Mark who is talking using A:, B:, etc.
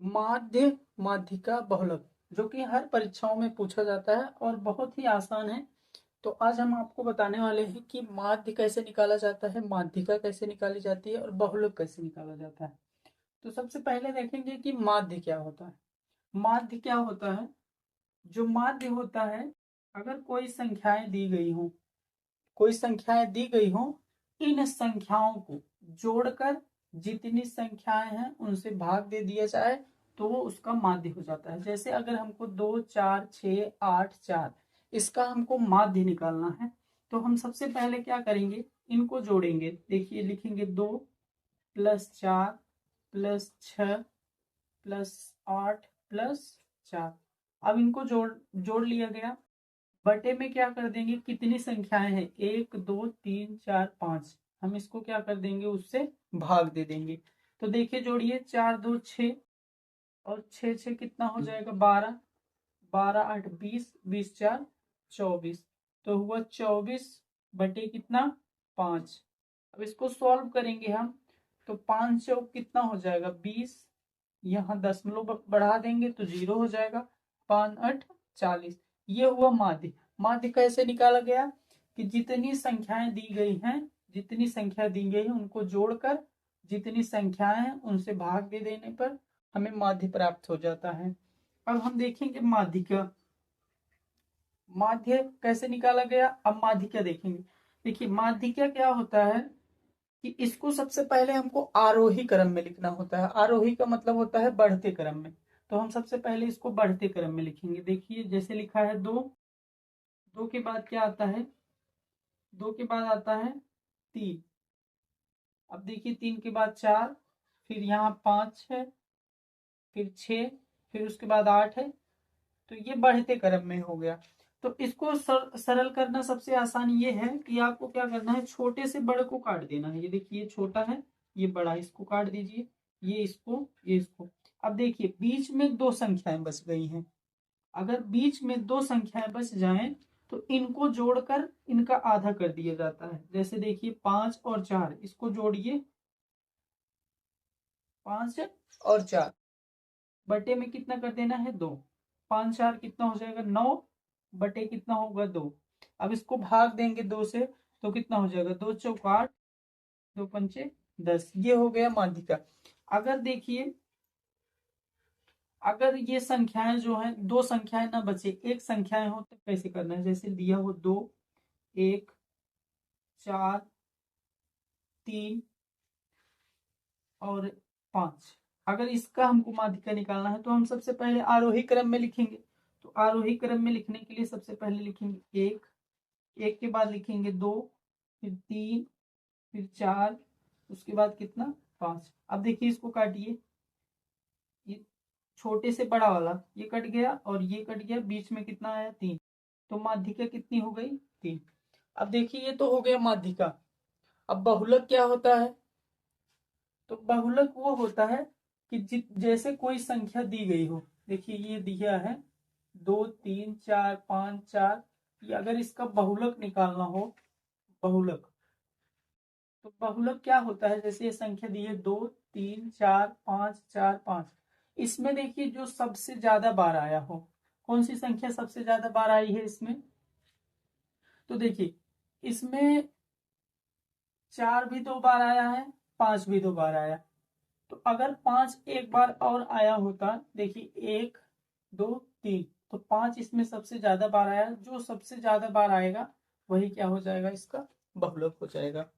A: माध्य, माध्यिका, बहुलक, जो कि हर परीक्षाओं में पूछा जाता है और बहुत ही आसान है। तो आज हम आपको बताने वाले हैं कि माध्य कैसे निकाला जाता है, माध्यिका कैसे निकाली जाती है और बहुलक कैसे निकाला जाता है। तो सबसे पहले देखेंगे कि माध्य क्या होता है। माध्य क्या होता है? जो माध्य होता है, अगर कोई संख्याएं दी गई हो, कोई संख्याएं दी गई हो, इन संख्याओं को जोड़कर जितनी संख्याएं हैं उनसे भाग दे दिया जाए तो वो उसका माध्य हो जाता है। जैसे अगर हमको 2, 4, 6, 8, 4 इसका हमको माध्य निकालना है, तो हम सबसे पहले क्या करेंगे, इनको जोड़ेंगे। देखिए लिखेंगे 2 + 4 + 6 + 8 + 4। अब इनको जोड़ जोड़ लिया गया। बटे में क्या कर देंगे, कितनी संख्याएं हैं, 1, 2, 3, 4, 5, हम इसको क्या कर देंगे, उससे भाग दे देंगे। तो देखिए जोड़िए, 4, 2, 6 और 6, 6 कितना हो जाएगा, 12, 12, 8, 20, 20, 4, 24। तो हुआ 24 बटे कितना, 5। अब इसको सॉल्व करेंगे हम, तो 5 चौक कितना हो जाएगा, 20, यहाँ दशमलव बढ़ा देंगे तो 0 हो जाएगा, 5, 8, 40। ये हुआ माध्य। माध्य कैसे निकाला गया कि जितनी संख्याएं दी गई हैं, जितनी संख्या दी गई है उनको जोड़कर जितनी संख्याएं हैं उनसे भाग दे देने पर हमें माध्य प्राप्त हो जाता है। अब हम देखेंगे माध्यिका। माध्य कैसे निकाला गया, अब माध्यिका देखेंगे। देखिए माध्यिका क्या होता है कि इसको सबसे पहले हमको आरोही क्रम में लिखना होता है। आरोही का मतलब होता है बढ़ते क्रम में। तो हम सबसे पहले इसको बढ़ते क्रम में लिखेंगे। देखिए जैसे लिखा है 2, 2 के बाद क्या आता है, 2 के बाद आता है 3। अब देखिए 3 के बाद 4, फिर यहाँ 5 है, फिर 6, फिर उसके बाद 8 है। तो ये बढ़ते क्रम में हो गया। तो इसको सरल करना सबसे आसान ये है कि आपको क्या करना है, छोटे से बड़े को काट देना है। ये देखिए छोटा है, ये बड़ा है, इसको काट दीजिए, ये इसको, ये इसको। अब देखिए बीच में दो संख्याएं बच गई हैं। अगर बीच में दो संख्याएं बच जाएं तो इनको जोड़कर इनका आधा कर दिया जाता है। जैसे देखिए 5 और 4, इसको जोड़िए, 5 और 4 बटे में कितना कर देना है, 2। 5, 4 कितना हो जाएगा, 9 बटे कितना होगा, 2। अब इसको भाग देंगे 2 से तो कितना हो जाएगा, 2 चौक 8, 2 पंचे 10। ये हो गया माध्यिका। अगर देखिए, अगर ये संख्याएं जो है, दो संख्याएं ना बचे, एक संख्याएं हो, तो कैसे करना है, जैसे दिया हो 2, 1, 4, 3 और 5। अगर इसका हमको माध्यिका निकालना है तो हम सबसे पहले आरोही क्रम में लिखेंगे। तो आरोही क्रम में लिखने के लिए सबसे पहले लिखेंगे 1, 1 के बाद लिखेंगे 2, फिर 3, फिर 4, उसके बाद कितना, 5। अब देखिए इसको काटिए, ये छोटे से बड़ा वाला ये कट गया और ये कट गया, बीच में कितना आया, 3। तो माध्यिका कितनी हो गई, 3। अब देखिए ये तो हो गया माध्यिका। अब बहुलक क्या होता है, तो बहुलक वो होता है कि जैसे कोई संख्या दी गई हो। देखिए ये दिया है 2, 3, 4, 5, 4। ये अगर इसका बहुलक निकालना हो, बहुलक, तो बहुलक क्या होता है, जैसे ये संख्या दी है 2, 3, 4, 5, 4, 5। इसमें देखिए जो सबसे ज्यादा बार आया हो, कौन सी संख्या सबसे ज्यादा बार आई है इसमें, तो देखिए इसमें 4 भी 2 बार आया है, 5 भी 2 बार आया। तो अगर 5 एक बार और आया होता, देखिए 1, 2, 3, तो 5 इसमें सबसे ज्यादा बार आया। जो सबसे ज्यादा बार आएगा वही क्या हो जाएगा, इसका बहुलक हो जाएगा।